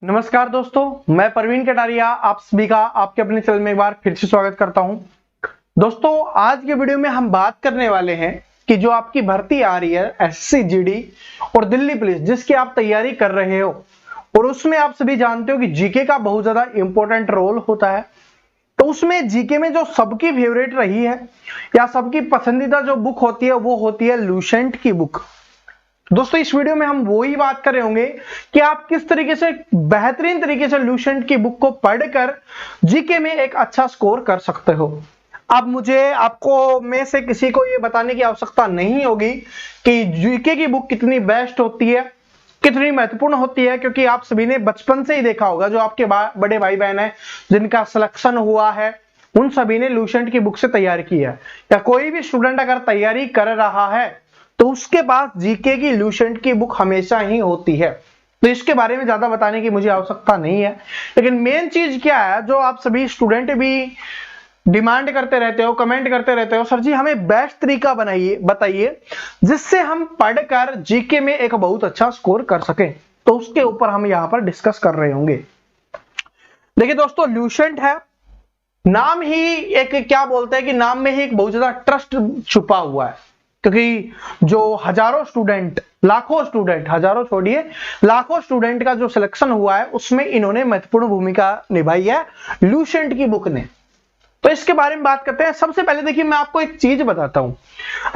नमस्कार दोस्तों, मैं प्रवीण कटारिया आप सभी का आपके अपने चैनल में एक बार फिर से स्वागत करता हूं। दोस्तों, आज के वीडियो में हम बात करने वाले हैं कि जो आपकी भर्ती आ रही है एसएससी जीडी और दिल्ली पुलिस जिसकी आप तैयारी कर रहे हो, और उसमें आप सभी जानते हो कि जीके का बहुत ज्यादा इंपॉर्टेंट रोल होता है। तो उसमें जीके में जो सबकी फेवरेट रही है या सबकी पसंदीदा जो बुक होती है वो होती है लुसेंट की बुक। दोस्तों, इस वीडियो में हम वो ही बात कर रहे होंगे कि आप किस तरीके से बेहतरीन तरीके से लुसेंट की बुक को पढ़कर जीके में एक अच्छा स्कोर कर सकते हो। अब मुझे आपको में से किसी को ये बताने की आवश्यकता नहीं होगी कि जीके की बुक कितनी बेस्ट होती है, कितनी महत्वपूर्ण होती है, क्योंकि आप सभी ने बचपन से ही देखा होगा, जो आपके बड़े भाई बहन है जिनका सिलेक्शन हुआ है उन सभी ने लुसेंट की बुक से तैयारी की है, या कोई भी स्टूडेंट अगर तैयारी कर रहा है तो उसके पास जीके की लुसेंट की बुक हमेशा ही होती है। तो इसके बारे में ज्यादा बताने की मुझे आवश्यकता नहीं है, लेकिन मेन चीज क्या है जो आप सभी स्टूडेंट भी डिमांड करते रहते हो, कमेंट करते रहते हो, सर जी हमें बेस्ट तरीका बताइए जिससे हम पढ़कर जीके में एक बहुत अच्छा स्कोर कर सकें। तो उसके ऊपर हम यहां पर डिस्कस कर रहे होंगे। देखिए दोस्तों, लुसेंट है, नाम ही एक क्या बोलते हैं कि नाम में ही एक बहुत ज्यादा ट्रस्ट छुपा हुआ है, क्योंकि जो हजारों स्टूडेंट, लाखों स्टूडेंट, हजारों छोड़िए लाखों स्टूडेंट का जो सिलेक्शन हुआ है उसमें इन्होंने महत्वपूर्ण भूमिका निभाई है लुसेंट की बुक ने। तो इसके बारे में बात करते हैं। सबसे पहले देखिए, मैं आपको एक चीज बताता हूं,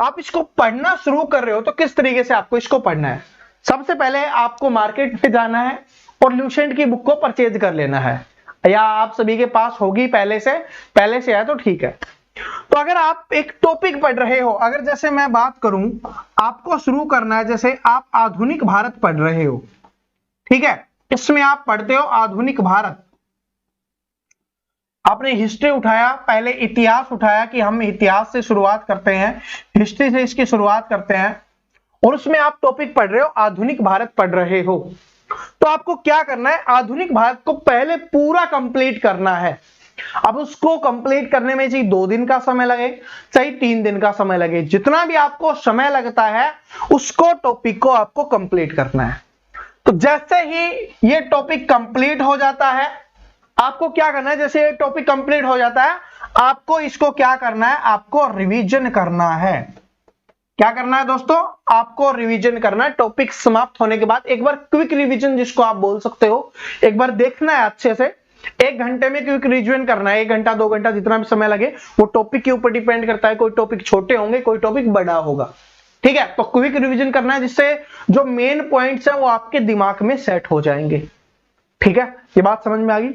आप इसको पढ़ना शुरू कर रहे हो तो किस तरीके से आपको इसको पढ़ना है। सबसे पहले आपको मार्केट में जाना है और लुसेंट की बुक को परचेज कर लेना है, या आप सभी के पास होगी पहले से है तो ठीक है। तो अगर आप एक टॉपिक पढ़ रहे हो, अगर जैसे मैं बात करूं, आपको शुरू करना है, जैसे आप आधुनिक भारत पढ़ रहे हो, ठीक है, इसमें आप पढ़ते हो आधुनिक भारत। आपने हिस्ट्री उठाया, पहले इतिहास उठाया कि हम इतिहास से शुरुआत करते हैं, हिस्ट्री से इसकी शुरुआत करते हैं, और उसमें आप टॉपिक पढ़ रहे हो आधुनिक भारत पढ़ रहे हो। तो आपको क्या करना है, आधुनिक भारत को पहले पूरा कंप्लीट करना है। अब उसको कंप्लीट करने में चाहे 2 दिन का समय लगे चाहे 3 दिन का समय लगे, जितना भी आपको समय लगता है उसको टॉपिक को आपको कंप्लीट करना है। तो जैसे ही ये टॉपिक कंप्लीट हो जाता है, आपको क्या करना है, जैसे ये टॉपिक कंप्लीट हो जाता है आपको इसको क्या करना है, आपको रिवीजन करना है। क्या करना है दोस्तों, आपको रिवीजन करना है। टॉपिक समाप्त होने के बाद एक बार क्विक रिवीजन जिसको आप बोल सकते हो, एक बार देखना है अच्छे से। 1 घंटे में क्विक रिवीजन करना है, 1 घंटा 2 घंटा जितना भी समय लगे, वो टॉपिक के ऊपर डिपेंड करता है। कोई टॉपिक छोटे होंगे, कोई टॉपिक बड़ा होगा, ठीक है। तो क्विक रिवीजन करना है जिससे जो मेन पॉइंट्स है वो आपके दिमाग में सेट हो जाएंगे, ठीक है। ये बात समझ में आ गई।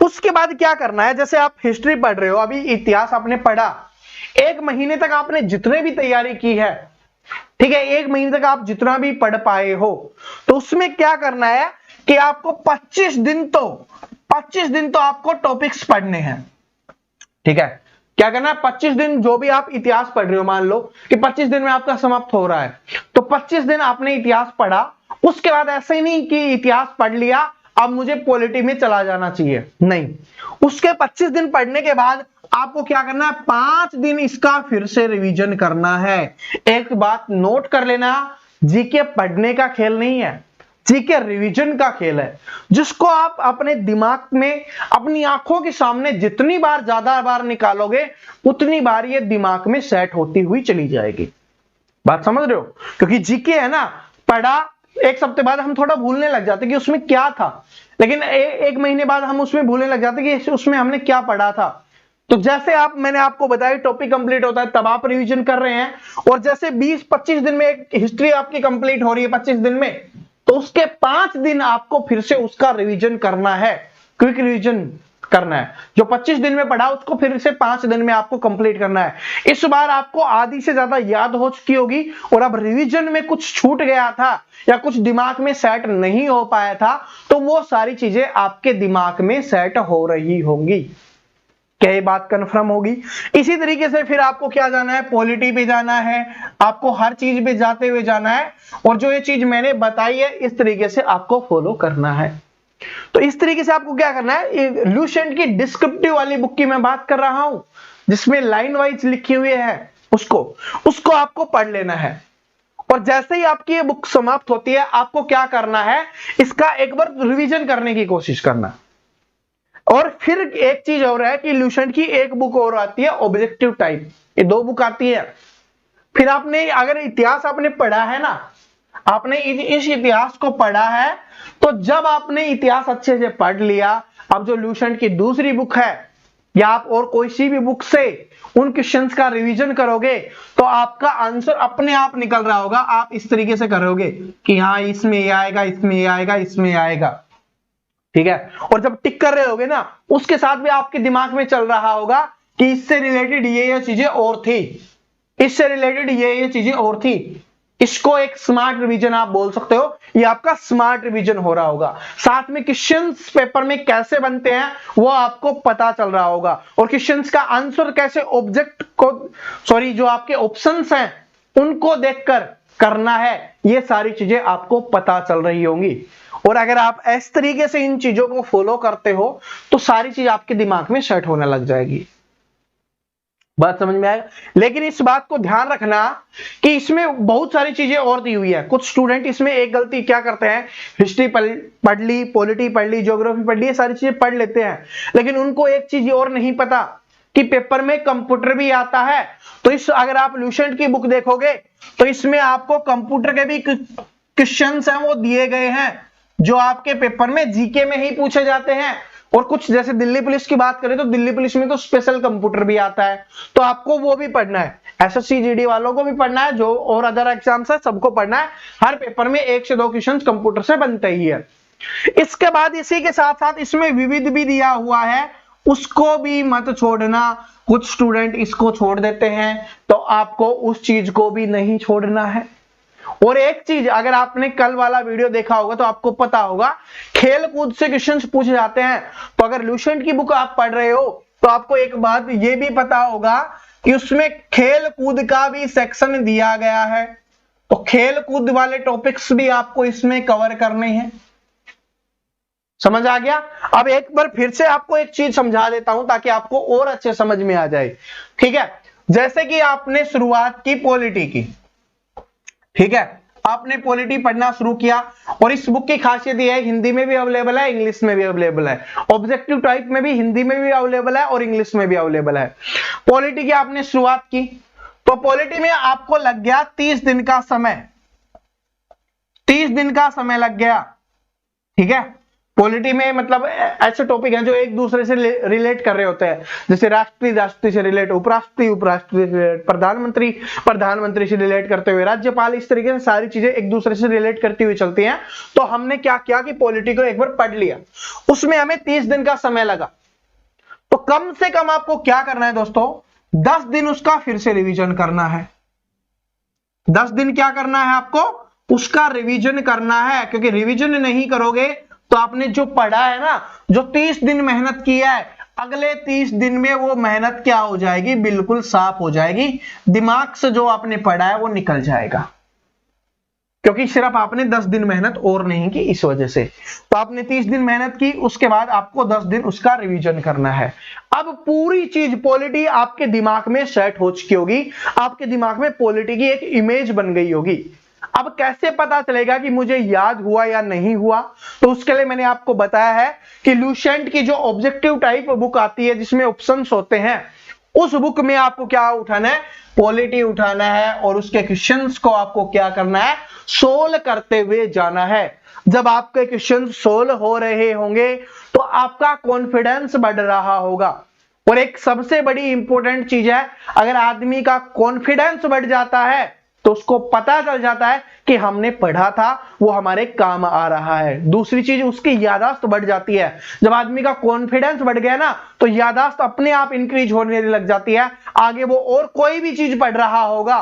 उसके बाद क्या करना है, जैसे आप हिस्ट्री पढ़ रहे हो, अभी इतिहास आपने पढ़ा, 1 महीने तक आपने जितने भी तैयारी की है, ठीक है, 1 महीने तक आप जितना भी पढ़ पाए हो, तो उसमें क्या करना है कि आपको 25 दिन तो आपको टॉपिक्स पढ़ने हैं, ठीक है। क्या करना है, 25 दिन जो भी आप इतिहास पढ़ रहे हो, मान लो कि 25 दिन में आपका समाप्त हो रहा है, तो 25 दिन आपने इतिहास पढ़ा। उसके बाद ऐसे ही नहीं कि इतिहास पढ़ लिया अब मुझे पॉलिटी में चला जाना चाहिए, नहीं। उसके 25 दिन पढ़ने के बाद आपको क्या करना है, 5 दिन इसका फिर से रिवीजन करना है। एक बात नोट कर लेना, जीके पढ़ने का खेल नहीं है, जीके रिवीजन का खेल है, जिसको आप अपने दिमाग में, अपनी आंखों के सामने जितनी बार ज्यादा बार निकालोगे उतनी बार ये दिमाग में सेट होती हुई चली जाएगी। बात समझ रहे हो, क्योंकि जीके है ना, पढ़ा 1 हफ्ते बाद हम थोड़ा भूलने लग जाते कि उसमें क्या था, लेकिन 1 महीने बाद हम उसमें भूलने लग जाते कि उसमें हमने क्या पढ़ा था। तो जैसे मैंने आपको बताया टॉपिक कंप्लीट होता है तब आप रिवीजन कर रहे हैं, और जैसे 20-25 दिन में एक हिस्ट्री आपकी कंप्लीट हो रही है 25 दिन में, तो उसके 5 दिन आपको फिर से उसका रिवीजन करना है, क्विक रिवीजन करना है। जो 25 दिन में पढ़ा उसको फिर से 5 दिन में आपको कंप्लीट करना है। इस बार आपको आधी से ज्यादा याद हो चुकी होगी, और अब रिवीजन में कुछ छूट गया था या कुछ दिमाग में सेट नहीं हो पाया था, तो वो सारी चीजें आपके दिमाग में सेट हो रही होंगी। क्या ये बात कंफर्म होगी? इसी तरीके से फिर आपको क्या जाना है, पॉलिटी पे जाना है, आपको हर चीज पे जाते हुए जाना है, और जो ये चीज मैंने बताई है इस तरीके से आपको फॉलो करना है। तो इस तरीके से आपको क्या करना है, लुसेंट की डिस्क्रिप्टिव वाली बुक की मैं बात कर रहा हूं, जिसमें लाइन वाइज लिखी हुई है, उसको आपको पढ़ लेना है। और जैसे ही आपकी ये बुक समाप्त होती है, आपको क्या करना है, इसका एक बार रिवीजन करने की कोशिश करना। और फिर एक चीज और है कि ल्यूसेंट की एक बुक और आती है ऑब्जेक्टिव टाइप, ये 2 बुक आती है। फिर आपने अगर इतिहास आपने पढ़ा है ना, आपने इस इतिहास को पढ़ा है, तो जब आपने इतिहास अच्छे से पढ़ लिया, अब जो ल्यूसेंट की दूसरी बुक है या आप और कोई सी भी बुक से उन क्वेश्चंस का रिवीजन करोगे, तो आपका आंसर अपने आप निकल रहा होगा। आप इस तरीके से करोगे कि हाँ इसमें ये आएगा, इसमें ये आएगा, इसमें ये आएगा, ठीक है। और जब टिक कर रहे होगे ना, उसके साथ भी आपके दिमाग में चल रहा होगा कि इससे रिलेटेड ये चीजें और थी, इससे रिलेटेड ये चीजें और थी। इसको एक स्मार्ट रिवीजन आप बोल सकते हो, ये आपका स्मार्ट रिवीजन हो रहा होगा। साथ में क्वेश्चंस पेपर में कैसे बनते हैं वो आपको पता चल रहा होगा, और क्वेश्चंस का आंसर कैसे ऑब्जेक्ट को जो आपके ऑप्शंस हैं उनको देखकर करना है, ये सारी चीजें आपको पता चल रही होंगी। और अगर आप इस तरीके से इन चीजों को फॉलो करते हो तो सारी चीज आपके दिमाग में सेट होने लग जाएगी। बात समझ में आएगा। लेकिन इस बात को ध्यान रखना कि इसमें बहुत सारी चीजें और दी हुई है। कुछ स्टूडेंट इसमें एक गलती क्या करते हैं, हिस्ट्री पढ़ ली, पॉलिटी पढ़ ली, ज्योग्राफी पढ़ ली, ये सारी चीजें पढ़ लेते हैं, लेकिन उनको एक चीज और नहीं पता कि पेपर में कंप्यूटर भी आता है। तो इस अगर आप ल्यूसेंट की बुक देखोगे तो इसमें आपको कंप्यूटर के भी क्वेश्चंस हैं वो दिए गए हैं, जो आपके पेपर में जीके में ही पूछे जाते हैं। और कुछ जैसे दिल्ली पुलिस की बात करें तो दिल्ली पुलिस में तो स्पेशल कंप्यूटर भी आता है, तो आपको वो भी पढ़ना है। एसएससी जीडी वालों को भी पढ़ना है, जो और अदर एग्जाम्स है सबको पढ़ना है। हर पेपर में 1 से 2 क्वेश्चन कंप्यूटर से बनते ही है। इसके बाद इसी के साथ साथ इसमें विविध भी दिया हुआ है, उसको भी मत छोड़ना। कुछ स्टूडेंट इसको छोड़ देते हैं, तो आपको उस चीज को भी नहीं छोड़ना है। और एक चीज, अगर आपने कल वाला वीडियो देखा होगा तो आपको पता होगा खेल कूद से क्वेश्चंस पूछे जाते हैं। तो अगर ल्यूसेंट की बुक आप पढ़ रहे हो तो आपको एक बात ये भी पता होगा कि उसमें खेल कूद का भी सेक्शन दिया गया है, तो खेल कूद वाले टॉपिक्स भी आपको इसमें कवर करने हैं। समझ आ गया। अब एक बार फिर से आपको एक चीज समझा देता हूं ताकि आपको और अच्छे समझ में आ जाए, ठीक है। जैसे कि आपने शुरुआत की पॉलिटी की, ठीक है, आपने पॉलिटी पढ़ना शुरू किया, और इस बुक की खासियत यह है हिंदी में भी अवेलेबल है, इंग्लिश में भी अवेलेबल है, ऑब्जेक्टिव टाइप में भी हिंदी में भी अवेलेबल है और इंग्लिश में भी अवेलेबल है। पॉलिटी की आपने शुरुआत की, तो पॉलिटी में आपको लग गया 30 दिन का समय, 30 दिन का समय लग गया, ठीक है। पॉलिटी में मतलब ऐसे टॉपिक हैं जो एक दूसरे से रिलेट कर रहे होते हैं, जैसे राष्ट्रपति से रिलेट, उपराष्ट्रपति से रिलेट, प्रधानमंत्री से रिलेट करते हुए राज्यपाल, इस तरीके से सारी चीजें एक दूसरे से रिलेट करती हुई चलती हैं। तो हमने क्या किया कि पॉलिटी को एक बार पढ़ लिया, उसमें हमें 30 दिन का समय लगा। तो कम से कम आपको क्या करना है दोस्तों, 10 दिन उसका फिर से रिविजन करना है। 10 दिन क्या करना है आपको, उसका रिविजन करना है, क्योंकि रिविजन नहीं करोगे तो आपने जो पढ़ा है ना, जो 30 दिन मेहनत की है, अगले 30 दिन में वो मेहनत क्या हो जाएगी, बिल्कुल साफ हो जाएगी। दिमाग से जो आपने पढ़ा है वो निकल जाएगा, क्योंकि सिर्फ आपने 10 दिन मेहनत और नहीं की इस वजह से। तो आपने 30 दिन मेहनत की, उसके बाद आपको 10 दिन उसका रिवीजन करना है। अब पूरी चीज पॉलिटी आपके दिमाग में सेट हो चुकी होगी, आपके दिमाग में पॉलिटी की एक इमेज बन गई होगी। अब कैसे पता चलेगा कि मुझे याद हुआ या नहीं हुआ, तो उसके लिए मैंने आपको बताया है कि ल्यूसेंट की जो ऑब्जेक्टिव टाइप बुक आती है जिसमें ऑप्शंस होते हैं, उस बुक में आपको क्या उठाना है, पॉलिटी उठाना है, और उसके क्वेश्चंस को आपको क्या करना है, सोल्व करते हुए जाना है। जब आपके क्वेश्चन सोल्व हो रहे होंगे तो आपका कॉन्फिडेंस बढ़ रहा होगा। और एक सबसे बड़ी इंपॉर्टेंट चीज है, अगर आदमी का कॉन्फिडेंस बढ़ जाता है तो उसको पता चल जाता है कि हमने पढ़ा था वो हमारे काम आ रहा है। दूसरी चीज, उसकी याददाश्त बढ़ जाती है। जब आदमी का कॉन्फिडेंस बढ़ गया ना, तो याददाश्त अपने आप इंक्रीज होने लग जाती है। आगे वो और कोई भी चीज पढ़ रहा होगा,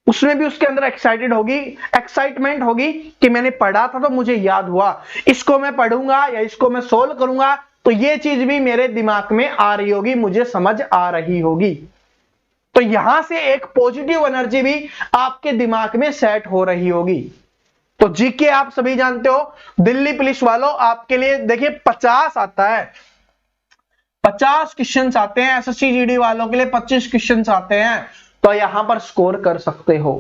उसमें भी उसके अंदर एक्साइटमेंट होगी कि मैंने पढ़ा था तो मुझे याद हुआ, इसको मैं पढ़ूंगा या इसको मैं सोल्व करूंगा तो ये चीज भी मेरे दिमाग में आ रही होगी, मुझे समझ आ रही होगी। तो यहां से एक पॉजिटिव एनर्जी भी आपके दिमाग में सेट हो रही होगी। तो जीके आप सभी जानते हो, दिल्ली पुलिस वालों आपके लिए देखिए 50 आता है, 50 क्वेश्चंस आते हैं। एसएससी जीडी वालों के लिए 25 क्वेश्चंस आते हैं, तो यहां पर स्कोर कर सकते हो।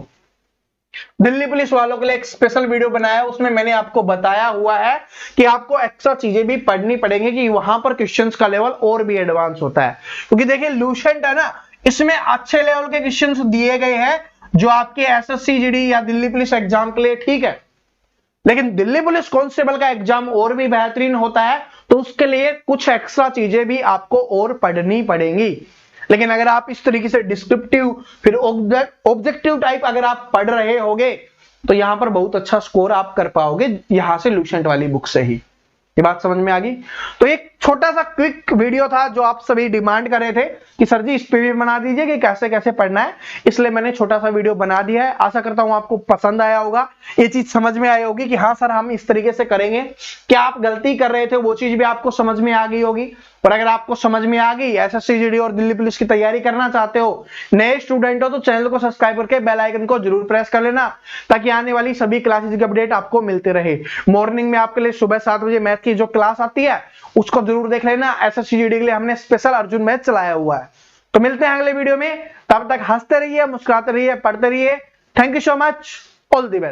दिल्ली पुलिस वालों के लिए एक स्पेशल वीडियो बनाया है, उसमें मैंने आपको बताया हुआ है कि आपको एक्स्ट्रा चीजें भी पढ़नी पड़ेंगी कि वहां पर क्वेश्चंस का लेवल और भी एडवांस होता है। क्योंकि देखिए लूसेंट है ना, इसमें अच्छे लेवल के क्वेश्चंस दिए गए हैं जो आपके एसएससी जीडी या दिल्ली पुलिस एग्जाम के लिए ठीक है, लेकिन दिल्ली पुलिस कांस्टेबल का एग्जाम और भी बेहतरीन होता है, तो उसके लिए कुछ एक्स्ट्रा चीजें भी आपको और पढ़नी पड़ेंगी। लेकिन अगर आप इस तरीके से डिस्क्रिप्टिव फिर ऑब्जेक्टिव टाइप अगर आप पढ़ रहे होगे तो यहां पर बहुत अच्छा स्कोर आप कर पाओगे यहां से लूसेंट वाली बुक से ही। ये बात समझ में आ गई? तो एक छोटा सा क्विक वीडियो था जो आप सभी डिमांड कर रहे थे कि सर जी इस पे भी बना दीजिए कि कैसे कैसे पढ़ना है, इसलिए मैंने छोटा सा वीडियो बना दिया है। आशा करता हूं आपको पसंद आया होगा, ये चीज समझ में आई होगी कि हाँ सर हम इस तरीके से करेंगे। क्या आप गलती कर रहे थे वो चीज भी आपको समझ में आ गई होगी। और अगर आपको समझ में आ गई, एसएससी जीडी और दिल्ली पुलिस की तैयारी करना चाहते हो, नए स्टूडेंट हो, तो चैनल को सब्सक्राइब करके बेल आइकन को जरूर प्रेस कर लेना ताकि आने वाली सभी क्लासेस की अपडेट आपको मिलते रहे। मॉर्निंग में आपके लिए सुबह 7 बजे मैथ की जो क्लास आती है उसको जरूर देख लेना। एसएससी जीडी के लिए हमने स्पेशल अर्जुन मैथ चलाया हुआ है। तो मिलते हैं अगले वीडियो में, तब तक हंसते रहिए, मुस्कुराते रहिए, पढ़ते रहिए। Thank you so much, all the best.